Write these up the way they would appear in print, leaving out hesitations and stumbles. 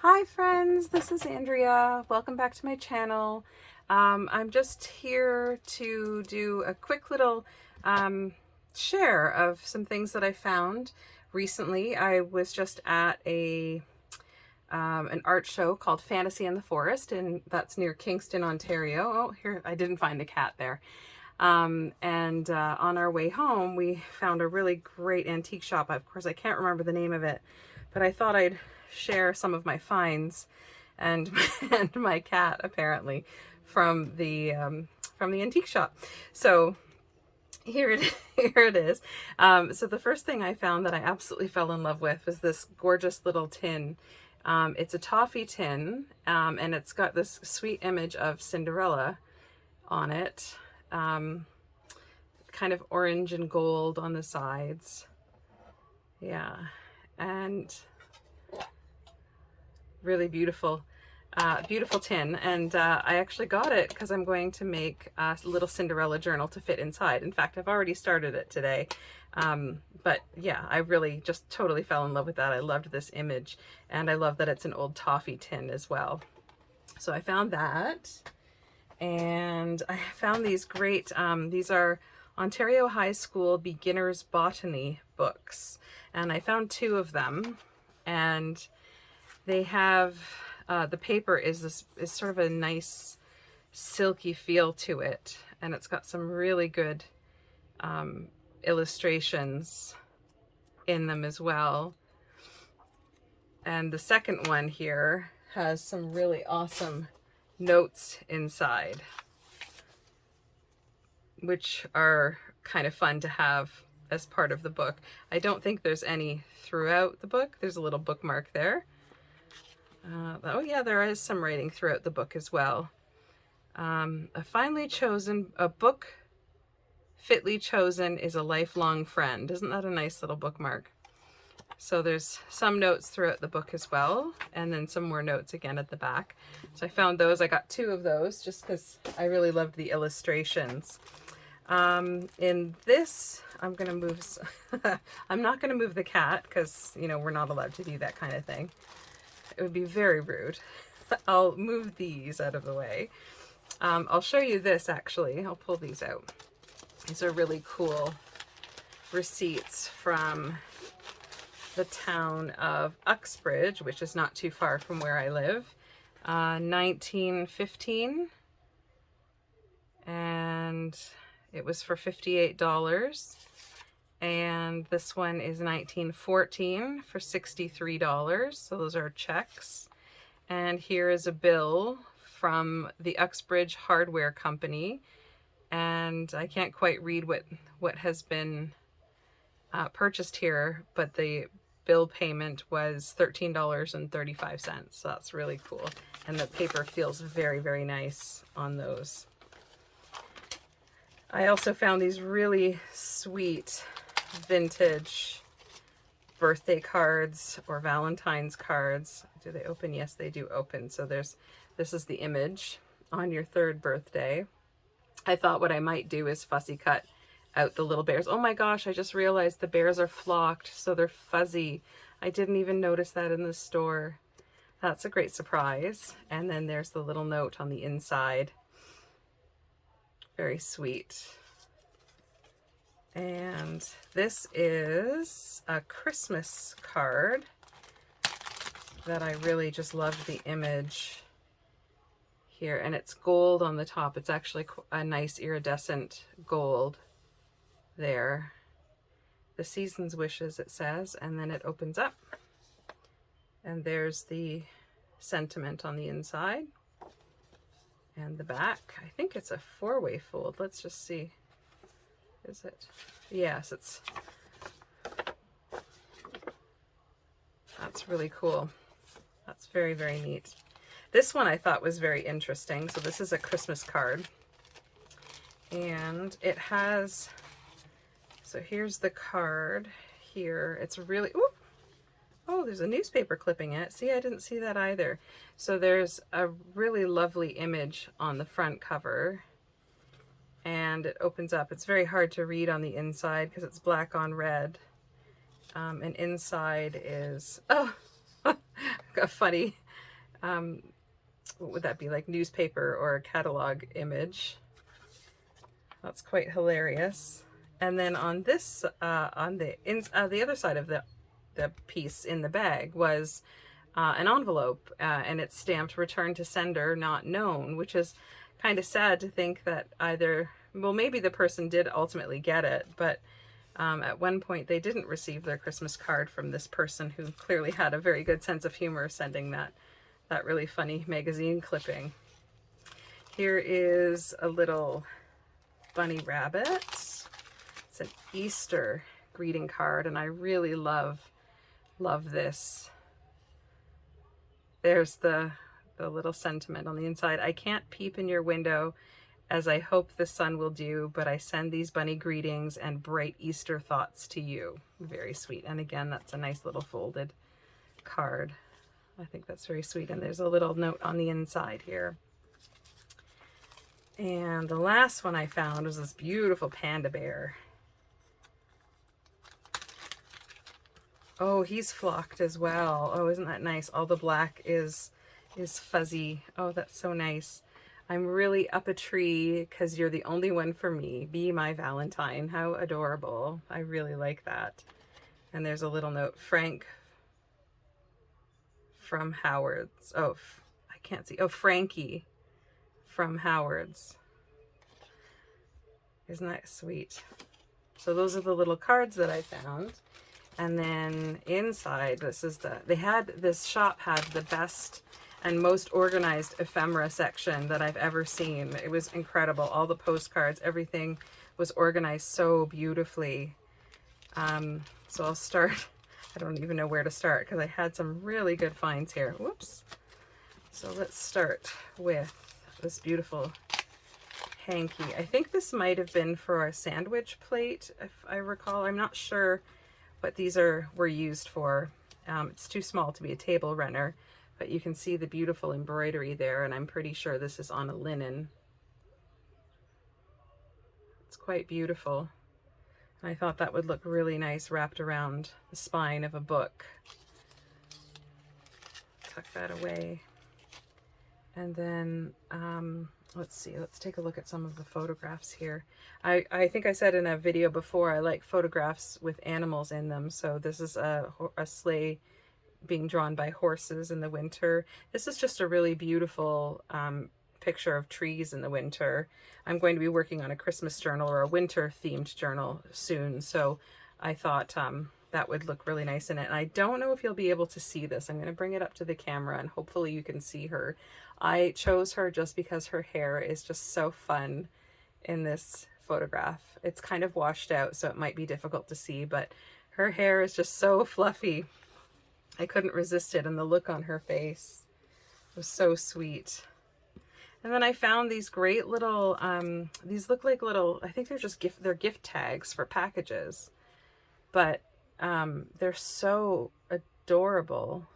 Hi friends, this is Andrea. Welcome back to my channel. I'm just here to do a quick little share of some things that I found recently. I was just at an art show called Fantasy in the Forest, and that's near Kingston, Ontario. Oh, here, I didn't find a cat there. And on our way home, we found a really great antique shop. Of course, I can't remember the name of it, but I thought I'd share some of my finds and and my cat apparently from the antique shop. So here it is. So the first thing I found that I absolutely fell in love with was this gorgeous little tin. It's a Toffee Tin, and it's got this sweet image of Cinderella on it. Kind of orange and gold on the sides. Yeah, and really beautiful, beautiful tin. And I actually got it because I'm going to make a little Cinderella journal to fit inside. In fact, I've already started it today. But yeah, I really just totally fell in love with that. I loved this image, and I love that it's an old toffee tin as well. So I found that. And I found these great, these are Ontario High School Beginners Botany books. And I found two of them, and they have, the paper is sort of a nice silky feel to it. And it's got some really good illustrations in them as well. And the second one here has some really awesome notes inside, which are kind of fun to have as part of the book. I don't think there's any throughout the book. There's a little bookmark there. Oh yeah, there is some writing throughout the book as well. A book fitly chosen is a lifelong friend. Isn't that a nice little bookmark? So there's some notes throughout the book as well, and then some more notes again at the back. So I found those. I got two of those just because I really loved the illustrations. In this, I'm going to move, I'm not going to move the cat because, you know, we're not allowed to do that kind of thing. It would be very rude. I'll move these out of the way. I'll show you this actually. I'll pull these out. These are really cool receipts from the town of Uxbridge, which is not too far from where I live. 1915, and it was for $58. And this one is 1914 for $63. So those are checks. And here is a bill from the Uxbridge Hardware Company. And I can't quite read what has been purchased here, but the bill payment was $13.35. So that's really cool. And the paper feels very, very nice on those. I also found these really sweet vintage birthday cards or Valentine's cards. Do they open? Yes, they do open. So this is the image on your third birthday. I thought what I might do is fussy cut out the little bears. Oh my gosh, I just realized the bears are flocked, so they're fuzzy. I didn't even notice that in the store. That's a great surprise. And then there's the little note on the inside. Very sweet. And this is a Christmas card that I really just loved the image here. And it's gold on the top. It's actually a nice iridescent gold there. The season's wishes, it says, and then it opens up. And there's the sentiment on the inside. And the back, I think it's a four-way fold. Let's just see. Is it? Yes, it's. That's really cool. That's very, very neat. This one I thought was very interesting. So this is a Christmas card. And it has, so here's the card here. It's really, ooh, oh, there's a newspaper clipping in it. See, I didn't see that either. So there's a really lovely image on the front cover. And it opens up. It's very hard to read on the inside because it's black on red. And inside is, oh, a funny what would that be, like newspaper or a catalog image. That's quite hilarious. And then on this, on the other side of the piece in the bag was an envelope, and it's stamped "Return to sender, not known," which is kind of sad to think that either, well, maybe the person did ultimately get it, but at one point they didn't receive their Christmas card from this person who clearly had a very good sense of humor sending that really funny magazine clipping. Here is a little bunny rabbit. It's an Easter greeting card, and I really love this. There's the little sentiment on the inside. "I can't peep in your window as I hope the sun will do, but I send these bunny greetings and bright Easter thoughts to you." Very sweet. And again, that's a nice little folded card. I think that's very sweet. And there's a little note on the inside here. And the last one I found was this beautiful panda bear. Oh, he's flocked as well. Oh, isn't that nice? All the black is fuzzy. Oh, that's so nice. "I'm really up a tree because you're the only one for me. Be my Valentine." How adorable. I really like that. And there's a little note, "Frank from Howard's." Oh, I can't see. Oh, Frankie from Howard's. Isn't that sweet? So those are the little cards that I found. And then inside, this shop had the best and most organized ephemera section that I've ever seen. It was incredible. All the postcards, everything was organized so beautifully. So I'll start, I don't even know where to start because I had some really good finds here. Whoops. So let's start with this beautiful hanky. I think this might have been for a sandwich plate, if I recall. I'm not sure what these were used for. It's too small to be a table runner, but you can see the beautiful embroidery there, and I'm pretty sure this is on a linen. It's quite beautiful. And I thought that would look really nice wrapped around the spine of a book. Tuck that away. And then let's see, let's take a look at some of the photographs here. I think I said in a video before, I like photographs with animals in them. So this is a sleigh being drawn by horses in the winter. This is just a really beautiful picture of trees in the winter. I'm going to be working on a Christmas journal or a winter themed journal soon. So I thought that would look really nice in it. And I don't know if you'll be able to see this. I'm going to bring it up to the camera and hopefully you can see her. I chose her just because her hair is just so fun in this photograph. It's kind of washed out, so it might be difficult to see, but her hair is just so fluffy. I couldn't resist it, and the look on her face was so sweet. And then I found these great little, these look like little, I think they're just gift tags for packages, but they're so adorable.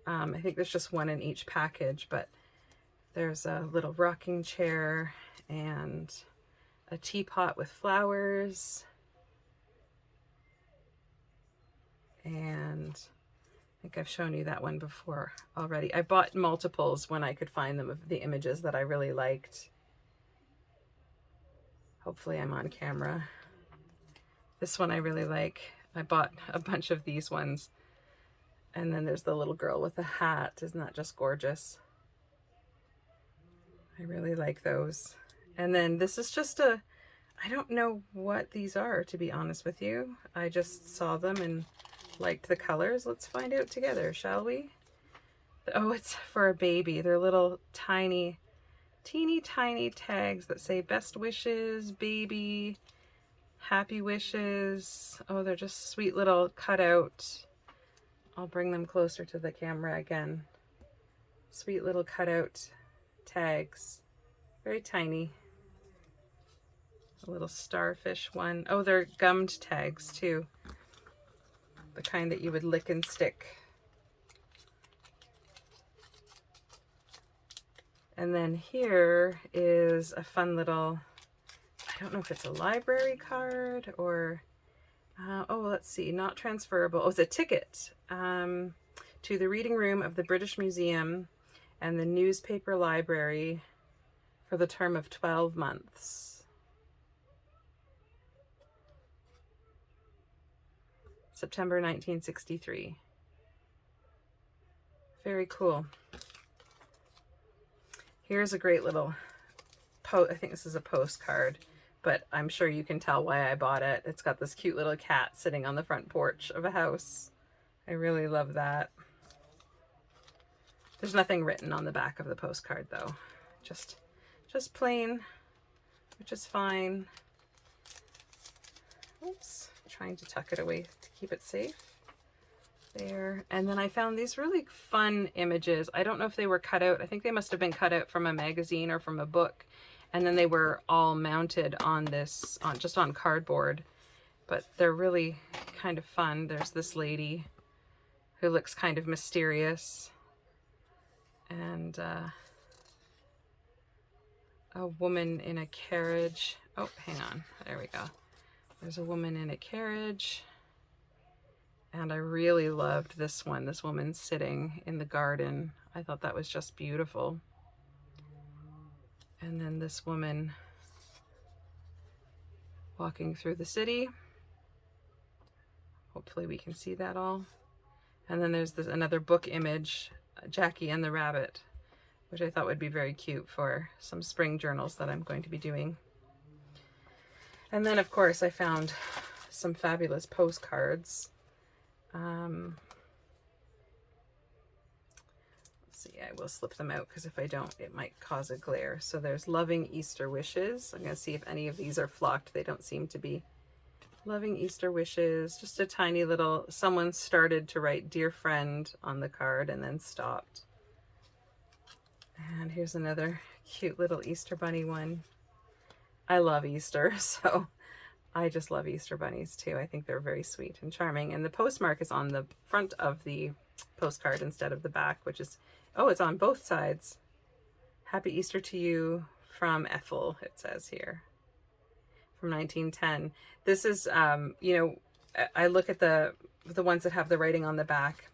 I think there's just one in each package, but there's a little rocking chair and a teapot with flowers. And I think I've shown you that one before already. I bought multiples when I could find them of the images that I really liked. Hopefully I'm on camera. This one I really like. I bought a bunch of these ones. And then there's the little girl with the hat. Isn't that just gorgeous? I really like those. And then this is just I don't know what these are, to be honest with you. I just saw them and liked the colors. Let's find out together, shall we? Oh, it's for a baby. They're little tiny, teeny tiny tags that say best wishes, baby, happy wishes. Oh, they're just sweet little cutout. I'll bring them closer to the camera again. Sweet little cutout tags. Very tiny. A little starfish one. Oh, they're gummed tags too. The kind that you would lick and stick. And then here is a fun little, I don't know if it's a library card or, oh, let's see, not transferable. Oh, it's a ticket to the reading room of the British Museum and the newspaper library for the term of 12 months. September 1963. Very cool. Here's a great little I think this is a postcard, but I'm sure you can tell why I bought it. It's got this cute little cat sitting on the front porch of a house. I really love that. There's nothing written on the back of the postcard though. Just plain, which is fine. Oops, trying to tuck it away to keep it safe. There. And then I found these really fun images. I don't know if they were cut out. I think they must have been cut out from a magazine or from a book. And then they were all mounted on this, just on cardboard. But they're really kind of fun. There's this lady who looks kind of mysterious. And a woman in a carriage. Oh, hang on. There we go. There's a woman in a carriage. And I really loved this one, this woman sitting in the garden. I thought that was just beautiful. And then this woman walking through the city. Hopefully we can see that all. And then there's another book image, Jackie and the Rabbit, which I thought would be very cute for some spring journals that I'm going to be doing. And then of course I found some fabulous postcards. Let's see, I will slip them out because if I don't, it might cause a glare. So there's Loving Easter Wishes. I'm going to see if any of these are flocked. They don't seem to be. Loving Easter Wishes, just a tiny little, someone started to write Dear Friend on the card and then stopped. And here's another cute little Easter bunny one. I love Easter, so I just love Easter bunnies too. I think they're very sweet and charming. And the postmark is on the front of the postcard instead of the back, which is, oh, it's on both sides. Happy Easter to you from Ethel, it says here, from 1910. This is, you know, I look at the ones that have the writing on the back,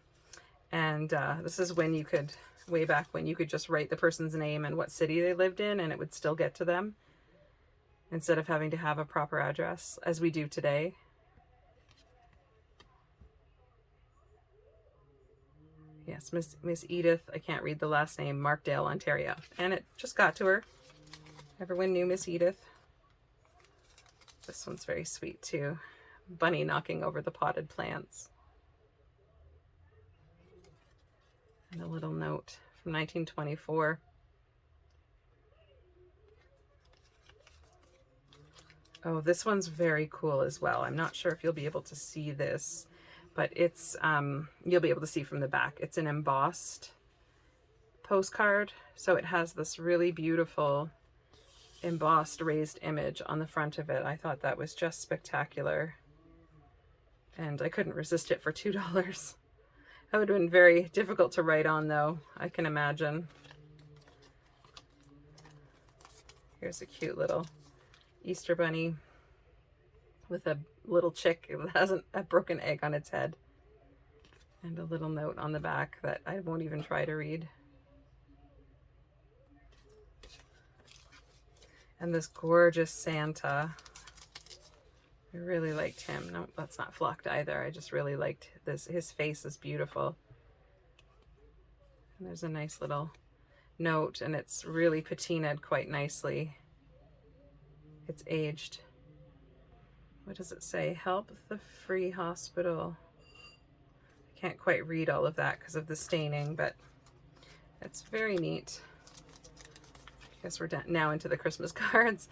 and this is when you could, way back when you could just write the person's name and what city they lived in and it would still get to them, instead of having to have a proper address as we do today. Yes, Miss Edith, I can't read the last name, Markdale, Ontario. And it just got to her. Everyone knew Miss Edith. This one's very sweet too. Bunny knocking over the potted plants. And a little note from 1924. Oh, this one's very cool as well. I'm not sure if you'll be able to see this, but it's, you'll be able to see from the back. It's an embossed postcard. So it has this really beautiful embossed raised image on the front of it. I thought that was just spectacular. And I couldn't resist it for $2. That would have been very difficult to write on though, I can imagine. Here's a cute little Easter bunny with a little chick that has a broken egg on its head, and a little note on the back that I won't even try to read. And this gorgeous Santa. I really liked him. No, that's not flocked either. I just really liked this. His face is beautiful. And there's a nice little note, and it's really patinaed quite nicely. It's aged. What does it say? Help the Free Hospital. I can't quite read all of that because of the staining, but it's very neat. I guess we're now into the Christmas cards.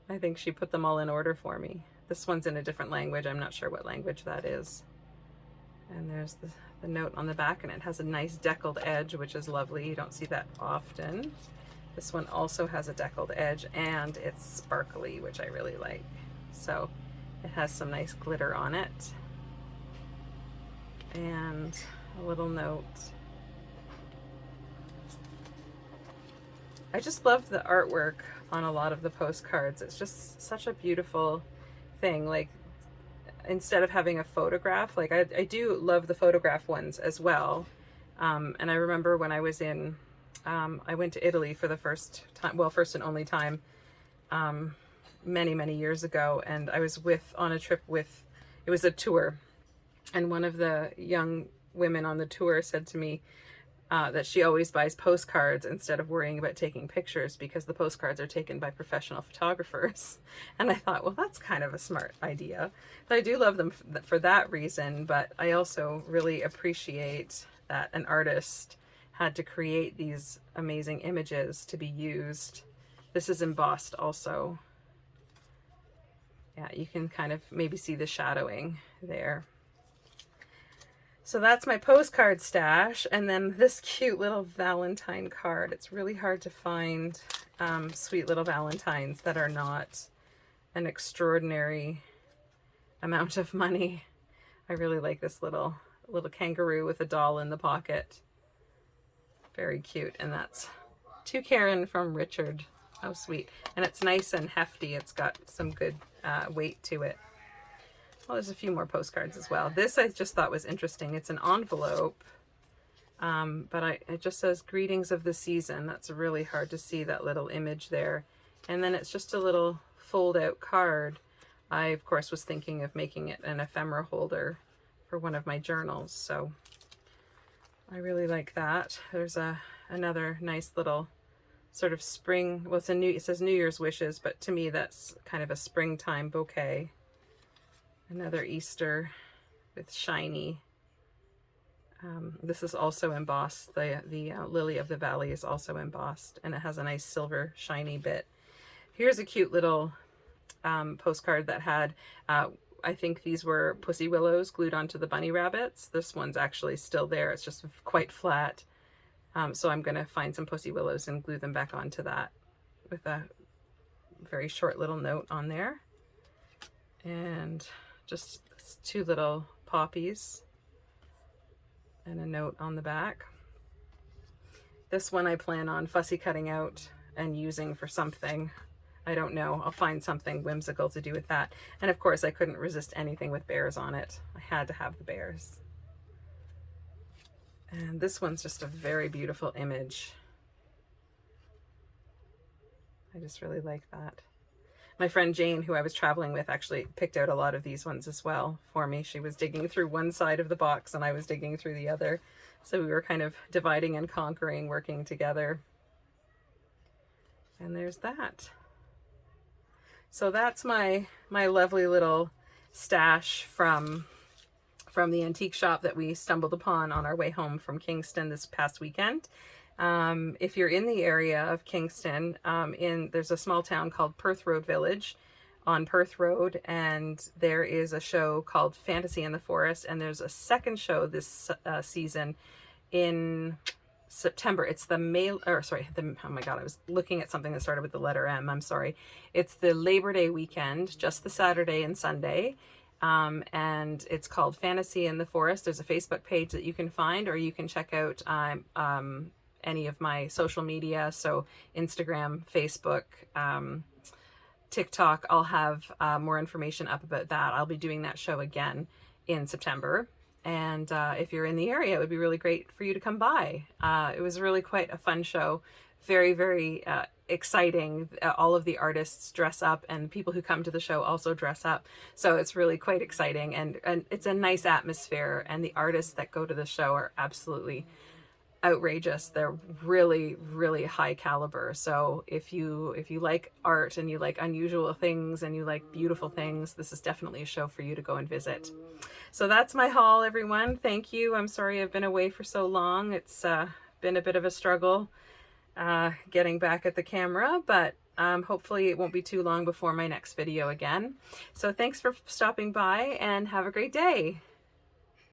I think she put them all in order for me. This one's in a different language. I'm not sure what language that is. And there's the note on the back, and it has a nice deckled edge, which is lovely. You don't see that often. This one also has a deckled edge, and it's sparkly, which I really like. So it has some nice glitter on it. And a little note. I just love the artwork on a lot of the postcards. It's just such a beautiful thing. Like, instead of having a photograph, like I do love the photograph ones as well. And I remember when I was in, I went to Italy for the first time, well, first and only time, many, many years ago. And I was on a trip with, it was a tour. And one of the young women on the tour said to me, that she always buys postcards instead of worrying about taking pictures because the postcards are taken by professional photographers. And I thought, well, that's kind of a smart idea. But I do love them for that reason, but I also really appreciate that an artist had to create these amazing images to be used. This is embossed also. Yeah, you can kind of maybe see the shadowing there. So that's my postcard stash, and then this cute little Valentine card. It's really hard to find sweet little Valentines that are not an extraordinary amount of money. I really like this little kangaroo with a doll in the pocket. Very cute, and that's to Karen from Richard. How sweet. And it's nice and hefty. It's got some good weight to it. Well, there's a few more postcards as well. This I just thought was interesting. It's an envelope, but it just says greetings of the season. That's really hard to see, that little image there. And then it's just a little fold out card. I, of course, was thinking of making it an ephemera holder for one of my journals. So I really like that. There's another nice little sort of spring, well, it says New Year's wishes, but to me that's kind of a springtime bouquet. Another Easter with shiny. This is also embossed. The Lily of the Valley is also embossed, and it has a nice silver shiny bit. Here's a cute little postcard that had, I think these were pussy willows glued onto the bunny rabbits. This one's actually still there. It's just quite flat. So I'm going to find some pussy willows and glue them back onto that with a very short little note on there. And just two little poppies and a note on the back. This one I plan on fussy cutting out and using for something. I don't know. I'll find something whimsical to do with that. And of course I couldn't resist anything with bears on it. I had to have the bears. And this one's just a very beautiful image. I just really like that. My friend Jane, who I was traveling with, actually picked out a lot of these ones as well for me. She was digging through one side of the box and I was digging through the other. So we were kind of dividing and conquering, working together. And there's that. So that's my lovely little stash from the antique shop that we stumbled upon on our way home from Kingston this past weekend. If you're in the area of Kingston, there's a small town called Perth Road Village on Perth Road, and there is a show called Fantasy in the Forest, and there's a second show this season in September. It's oh my God, I was looking at something that started with the letter M. I'm sorry. It's the Labor Day weekend, just the Saturday and Sunday. And it's called Fantasy in the Forest. There's a Facebook page that you can find, or you can check out any of my social media. So Instagram, Facebook, TikTok, I'll have more information up about that. I'll be doing that show again in September. And if you're in the area, it would be really great for you to come by. It was really quite a fun show. Very, very exciting. All of the artists dress up, and people who come to the show also dress up. So it's really quite exciting, and it's a nice atmosphere, and the artists that go to the show are absolutely outrageous. They're really, really high caliber. So if you like art and you like unusual things and you like beautiful things, this is definitely a show for you to go and visit. So that's my haul, everyone. Thank you. I'm sorry I've been away for so long. It's been a bit of a struggle getting back at the camera, but hopefully it won't be too long before my next video again. So thanks for stopping by, and have a great day.